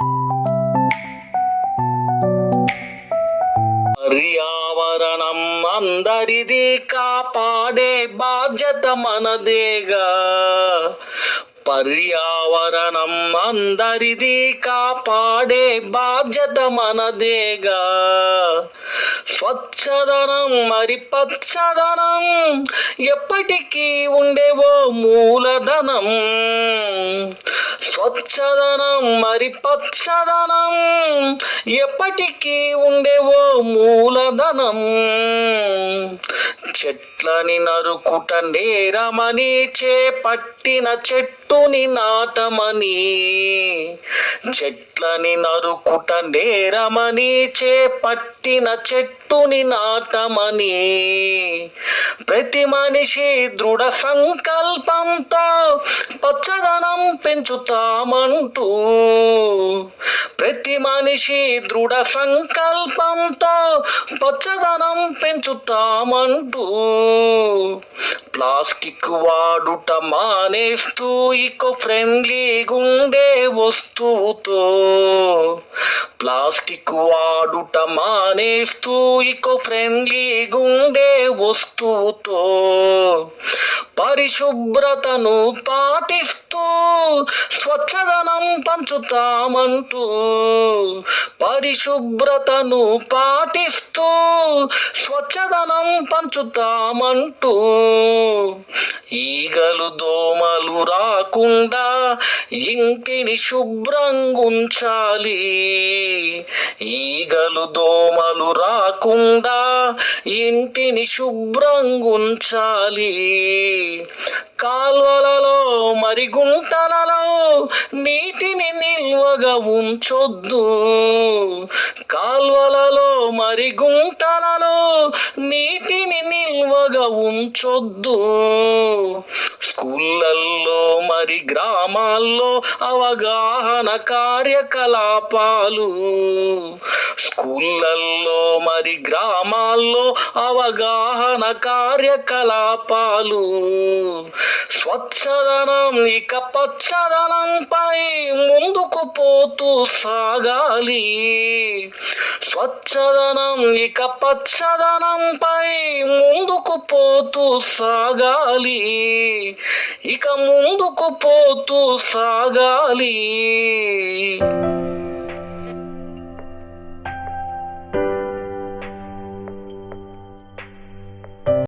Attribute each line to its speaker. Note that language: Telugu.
Speaker 1: పర్యావరణం అందరిది, కాపాడే బాధ్యత మనదేగా. పర్యావరణం అందరిది, కాపాడే బాధ్యత మనదేగా. స్వచ్ఛదనం మరి పచ్చదనం ఎప్పటికీ ఉండేవో మూలధనం. స్వచ్ఛదనం మరి పచ్చదనం ఎప్పటికీ ఉండేవో మూలధనం. చెట్లని నరుకుట నేరమని, చేపట్టిన చెట్టుని నాటమని. చెట్లని నరుకుట నేరమని, చేపట్టిన చెట్టుని నాటమని. ప్రతి మనిషి దృఢ సంకల్పంతో పచ్చదనం పెంచుతామంటూ. ప్రతి మనిషి దృఢ సంకల్పంతో పచ్చదనం పెంచుతామంటూ. ప్లాస్టిక్ వాడుట మానేస్తూ ఈకో ఫ్రెండ్లీగుండే వస్తువుతో. ప్లాస్టిక్ వాడుట మానేస్తూ ఈకో ఫ్రెండ్లీగుండే వస్తువుతో. పరిశుభ్రతను పాటిస్తూ స్వచ్ఛదనం పంచుతామంటూ. పరిశుభ్రతను పాటిస్తూ స్వచ్ఛదనం పంచుతామంటూ. ఈగలు దోమలు రాకుండా ఇంటిని శుభ్రంగుంచాలి. ఈగలు దోమలు రాకుండా ఇంటిని శుభ్రంగుంచాలి. కాల్వలలో మరి గుంటలలో నీటిని నిల్వగా ఉంచొద్దు. కాల్వలలో మరి గుంటలలో నీటిని నిల్వగా ఉంచొద్దు. స్కూళ్ళల్లో మరి గ్రామాల్లో అవగాహన కార్యకలాపాలు. స్కూళ్ళల్లో మరి గ్రామాల్లో అవగాహన కార్యకలాపాలు. స్వచ్ఛదనం ఇక పచ్చదనంపై ముందుకు పోతూ సాగాలి. స్వచ్ఛదనం ఇక పచ్చదనంపై ముందుకు పోతూ సాగాలి. ఇక ముందుకు పోతూ సాగాలి.